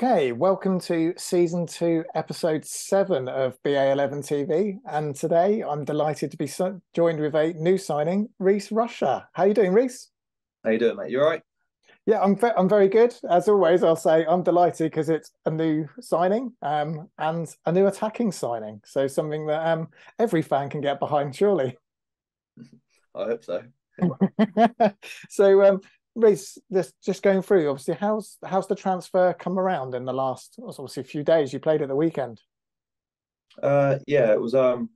Okay, welcome to season 2, episode 7 of BA11TV. And today I'm delighted to be joined with a new signing, Reece Rusher. How you doing, Reece? How you doing, mate? You all right? Yeah, I'm very good. As always, I'll say I'm delighted because it's a new signing and a new attacking signing. So something that every fan can get behind, surely. I hope so. So, Reece, just going through, obviously, how's the transfer come around in the last, obviously, few days? You played at the weekend. Yeah, it was I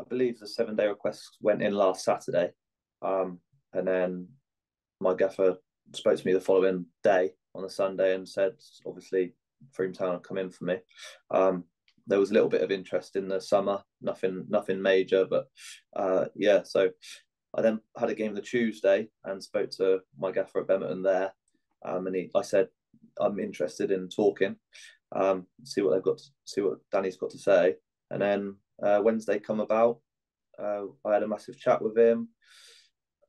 believe the 7-day request went in last Saturday. And then my gaffer spoke to me the following day on a Sunday and said, obviously, Town had come in for me. There was a little bit of interest in the summer, nothing major, but yeah, so I then had a game the Tuesday and spoke to my gaffer at Bemerton there. And I said, I'm interested in talking, see what Danny's got to say. And then Wednesday come about. I had a massive chat with him.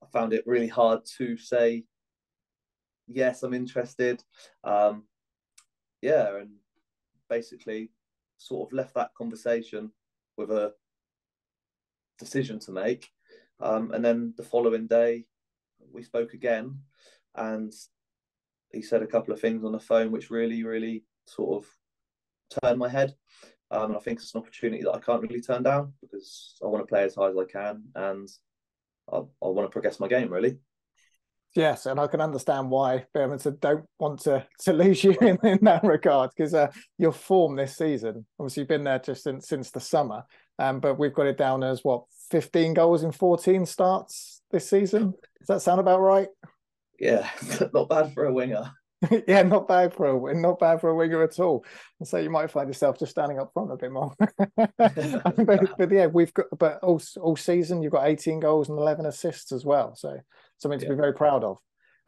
I found it really hard to say, yes, I'm interested. Yeah, and basically sort of left that conversation with a decision to make. And then the following day, we spoke again, and he said a couple of things on the phone which really, really sort of turned my head. And I think it's an opportunity that I can't really turn down because I want to play as high as I can, and I want to progress my game, really. Yes, and I can understand why Birmingham don't want to lose you in that regard, because your form this season, obviously you've been there just since the summer, but we've got it down as, what, 15 goals in 14 starts this season? Does that sound about right? Yeah, not bad for a winger. Yeah, not bad for a winger at all. And so you might find yourself just standing up front a bit more. but yeah, but all season you've got 18 goals and 11 assists as well. So something to be very proud of.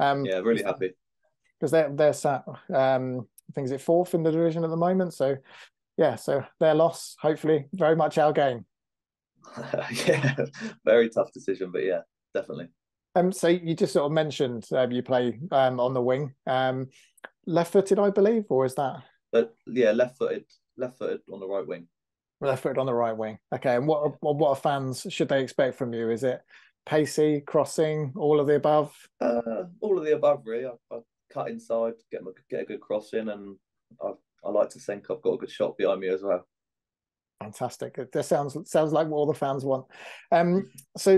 Yeah, really happy. Because they're sat, I think, is it 4th in the division at the moment? So yeah, so their loss, hopefully, very much our gain. Yeah, very tough decision, but yeah, definitely. So you just sort of mentioned you play on the wing, left-footed, I believe, or is that? But yeah, left-footed on the right wing. Left-footed on the right wing. Okay, and what are fans should they expect from you? Is it pacey, crossing, all of the above? All of the above, really. I cut inside, get a good cross in, and I like to think I've got a good shot behind me as well. Fantastic. That sounds like what all the fans want. So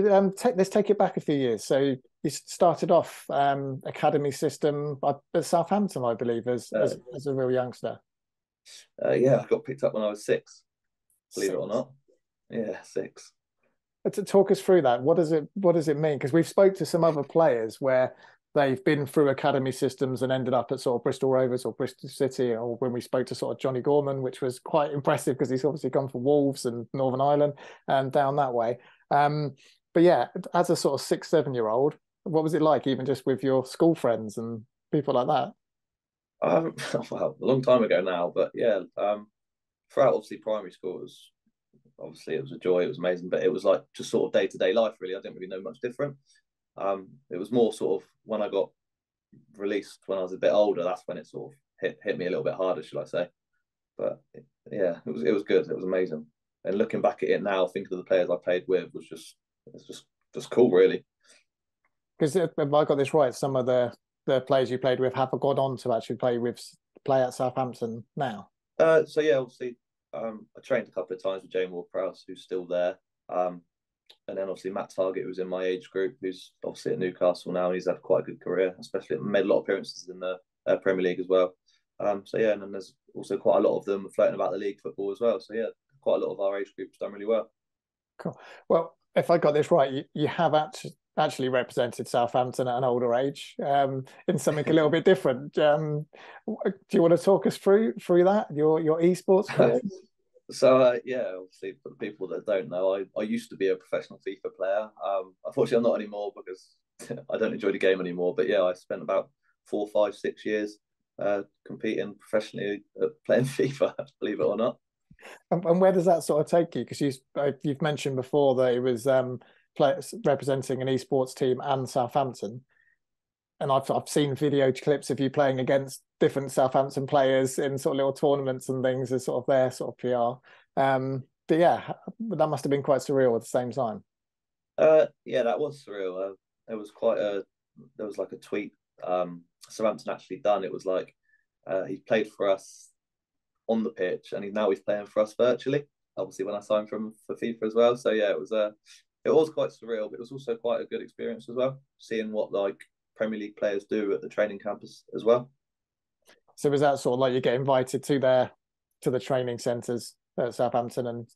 let's take it back a few years. So you started off academy system at Southampton, I believe, as a real youngster. Yeah, I got picked up when I was 6. Believe it or not. Yeah, 6. To talk us through that, what does it mean? Because we've spoke to some other players where they've been through academy systems and ended up at sort of Bristol Rovers or Bristol City, or when we spoke to sort of Johnny Gorman, which was quite impressive because he's obviously gone for Wolves and Northern Ireland and down that way. But yeah, as a sort of 6, 7-year-old, what was it like, even just with your school friends and people like that? Well, a long time ago now, but yeah, throughout obviously primary school, it was a joy, it was amazing, but it was like just sort of day-to-day life, really. I didn't really know much different. It was more sort of when I got released when I was a bit older. That's when it sort of hit me a little bit harder, should I say? But yeah, it was good. It was amazing. And looking back at it now, thinking of the players I played with was just cool, really. Because if I got this right, some of the players you played with have gone on to actually play at Southampton now. So yeah, obviously, I trained a couple of times with Jane Ward-Prowse, who's still there. And then obviously Matt Target, who's in my age group, who's obviously at Newcastle now, and he's had quite a good career, especially made a lot of appearances in the Premier League as well. So yeah, and then there's also quite a lot of them floating about the league football as well. So yeah, quite a lot of our age groups done really well. Cool. Well, if I got this right, you have actually represented Southampton at an older age in something a little bit different. Do you want to talk us through that, your esports career? So yeah, obviously for the people that don't know, I used to be a professional FIFA player. Unfortunately, I'm not anymore because I don't enjoy the game anymore. But yeah, I spent about 4, 5, 6 years competing professionally playing FIFA. Believe it or not. And where does that sort of take you? Because you've mentioned before that it was representing an esports team and Southampton. I've seen video clips of you playing against different Southampton players in sort of little tournaments and things as sort of their sort of PR. But yeah, that must have been quite surreal at the same time. Yeah, that was surreal. There was there was like a tweet Southampton actually done. It was like he played for us on the pitch, and he's playing for us virtually. Obviously, when I signed for FIFA as well. So yeah, it was quite surreal, but it was also quite a good experience as well, seeing what like Premier League players do at the training campus as well. So was that sort of like you get invited to the training centres at Southampton and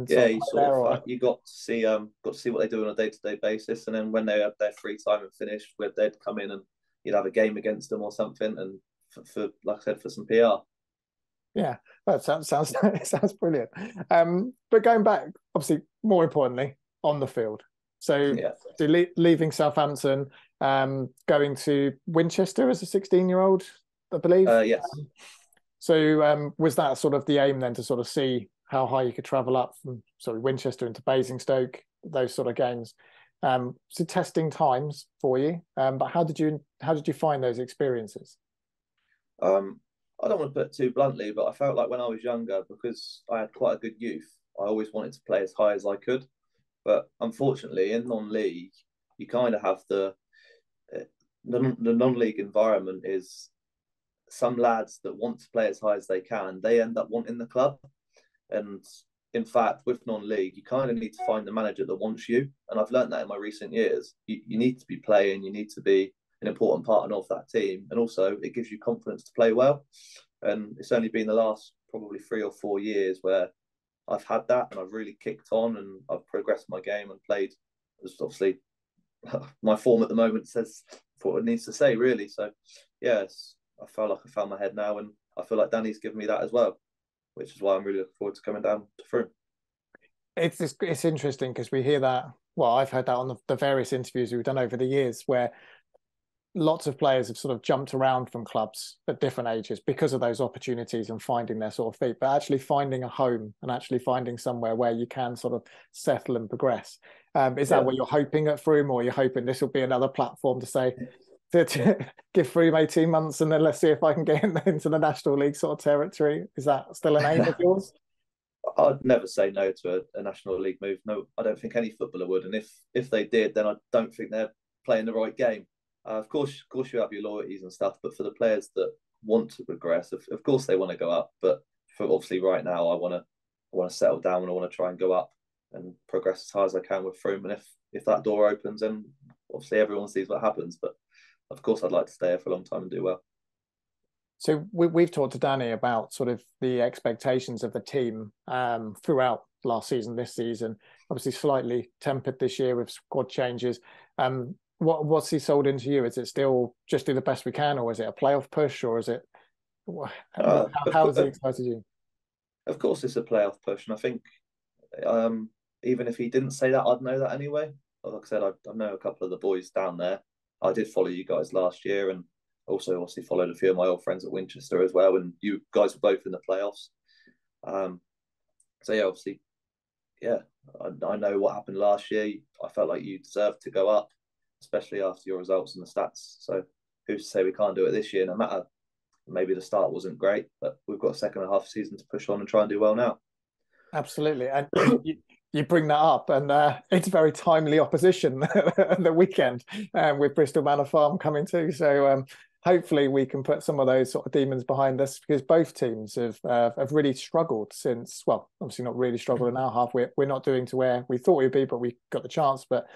Yeah, sort of there, or you got to see what they do on a day to day basis, and then when they had their free time and finished, where they'd come in and you'd have a game against them or something, and for like I said, for some PR. yeah, that sounds brilliant. But going back, obviously, more importantly, on the field. So, Yeah, leaving Southampton, going to Winchester as a 16-year-old, I believe. yes. So was that sort of the aim then, to sort of see how high you could travel up from sort of Winchester into Basingstoke, those sort of games? So testing times for you, but how did you find those experiences? I don't want to put it too bluntly, but I felt like when I was younger, because I had quite a good youth, I always wanted to play as high as I could. But unfortunately, in non-league, you kind of have the non-league environment is some lads that want to play as high as they can, they end up wanting the club. And in fact, with non-league, you kind of need to find the manager that wants you. And I've learned that in my recent years. You need to be playing, you need to be an important part of that team. And also, it gives you confidence to play well. And it's only been the last probably 3 or 4 years where I've had that and I've really kicked on and I've progressed my game and played. As obviously, my form at the moment says what it needs to say, really. So, yes, I feel like I found my head now, and I feel like Danny's given me that as well, which is why I'm really looking forward to coming down to Frome. It's interesting because we hear that. Well, I've heard that on the various interviews we've done over the years, where lots of players have sort of jumped around from clubs at different ages because of those opportunities and finding their sort of feet, but actually finding a home and actually finding somewhere where you can sort of settle and progress. Is that what you're hoping at Frome, or you're hoping this will be another platform to say, to give Frome 18 months and then let's see if I can get into the National League sort of territory? Is that still an aim of yours? I'd never say no to a National League move. No, I don't think any footballer would. And if they did, then I don't think they're playing the right game. Of course, you have your loyalties and stuff, but for the players that want to progress, of course they want to go up. But for obviously right now, I want to settle down and I want to try and go up and progress as high as I can with Frome. And if that door opens, then obviously everyone sees what happens. But of course, I'd like to stay here for a long time and do well. So we've talked to Danny about sort of the expectations of the team throughout last season, this season, obviously slightly tempered this year with squad changes. What's he sold into you? Is it still just do the best we can, or is it a playoff push, or is it how has he excited you? Of course, it's a playoff push, and I think even if he didn't say that, I'd know that anyway. Like I said, I know a couple of the boys down there. I did follow you guys last year, and also obviously followed a few of my old friends at Winchester as well. And you guys were both in the playoffs. So yeah, obviously, yeah, I know what happened last year. I felt like you deserved to go up, especially after your results and the stats. So who's to say we can't do it this year? No matter, maybe the start wasn't great, but we've got a second and a half season to push on and try and do well now. Absolutely, and you bring that up, and it's very timely opposition the weekend with Bristol Manor Farm coming too. So hopefully we can put some of those sort of demons behind us, because both teams have really struggled since. Well, obviously not really struggled in our half. We're not doing to where we thought we'd be, but we got the chance. But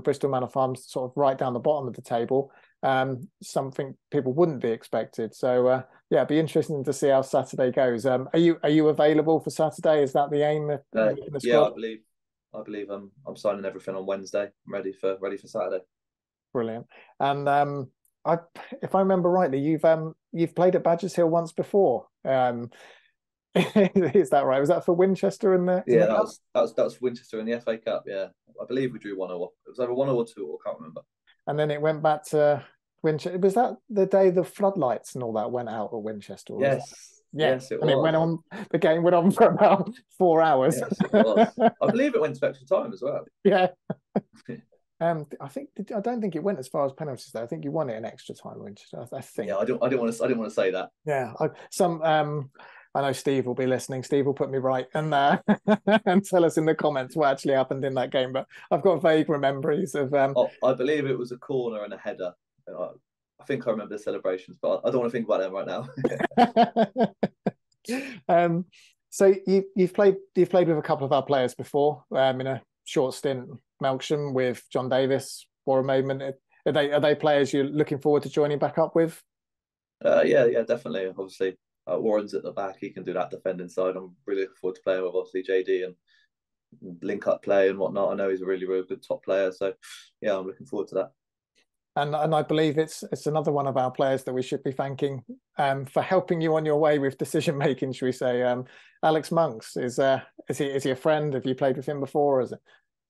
Bristol Manor Farm's sort of right down the bottom of the table. Something people wouldn't be expected. So yeah, it'd be interesting to see how Saturday goes. Are you available for Saturday? Is that the aim? Yeah, I believe I'm signing everything on Wednesday. I'm ready for Saturday. Brilliant. And if I remember rightly, you've played at Badgers Hill once before. Is that right? Was that for Winchester in the that was Winchester in the FA Cup. Yeah, I believe we drew 1-0. It was either 1-0 or 2-0. I can't remember. And then it went back to Winchester. Was that the day the floodlights and all that went out at Winchester? Yes, it was. It went on. The game went on for about 4 hours. Yes, it was. I believe it went to extra time as well. Yeah. I don't think it went as far as penalties though. I think you won it in extra time, which I think. Yeah, I didn't want to say that. Yeah, I know Steve will be listening. Steve will put me right and and tell us in the comments what actually happened in that game. But I've got vague memories of Oh, I believe it was a corner and a header. I think I remember the celebrations, but I don't want to think about them right now. um. So you've played with a couple of our players before in a short stint, Melksham with John Davis for a moment. Are they players you're looking forward to joining back up with? Yeah, definitely. Obviously, Warren's at the back; he can do that defending side. I'm really looking forward to playing with obviously JD and link up play and whatnot. I know he's a really good top player, so yeah, I'm looking forward to that. And I believe it's another one of our players that we should be thanking for helping you on your way with decision making, should we say? Alex Monks is he a friend? Have you played with him before? Or is it?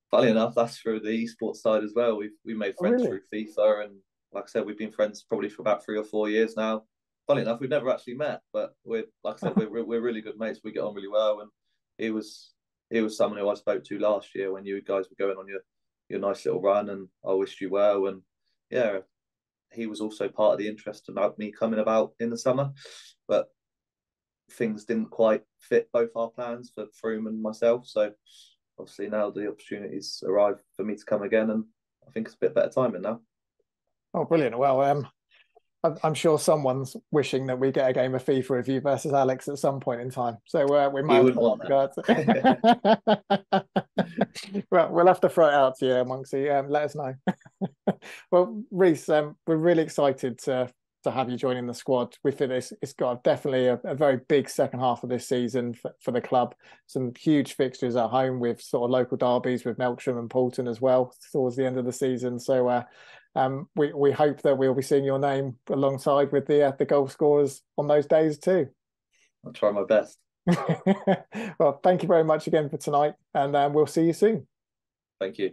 Funny enough, that's through the esports side as well. We made Oh, friends really? through FIFA, and like I said, we've been friends probably for about 3 or 4 years now. Funny enough, we've never actually met, but we're like I said, we're really good mates. We get on really well, and he was he was someone who I spoke to last year when you guys were going on your nice little run, and I wished you well. And yeah, he was also part of the interest about me coming about in the summer, but things didn't quite fit both our plans for Froome and myself. So obviously now the opportunities arrive for me to come again, and I think it's a bit better timing now. Oh, brilliant. Well, I'm sure someone's wishing that we get a game of FIFA with you versus Alex at some point in time. So we He might wouldn't want that. have well, we'll have to throw it out to you, Monksy. Let us know. Well, Reece, we're really excited to have you joining the squad. We feel it's got definitely a very big second half of this season for the club. Some huge fixtures at home with sort of local derbies with Melksham and Poulton as well towards the end of the season. So we hope that we'll be seeing your name alongside with the goal scorers on those days too. I'll try my best. Well, thank you very much again for tonight, and we'll see you soon. Thank you.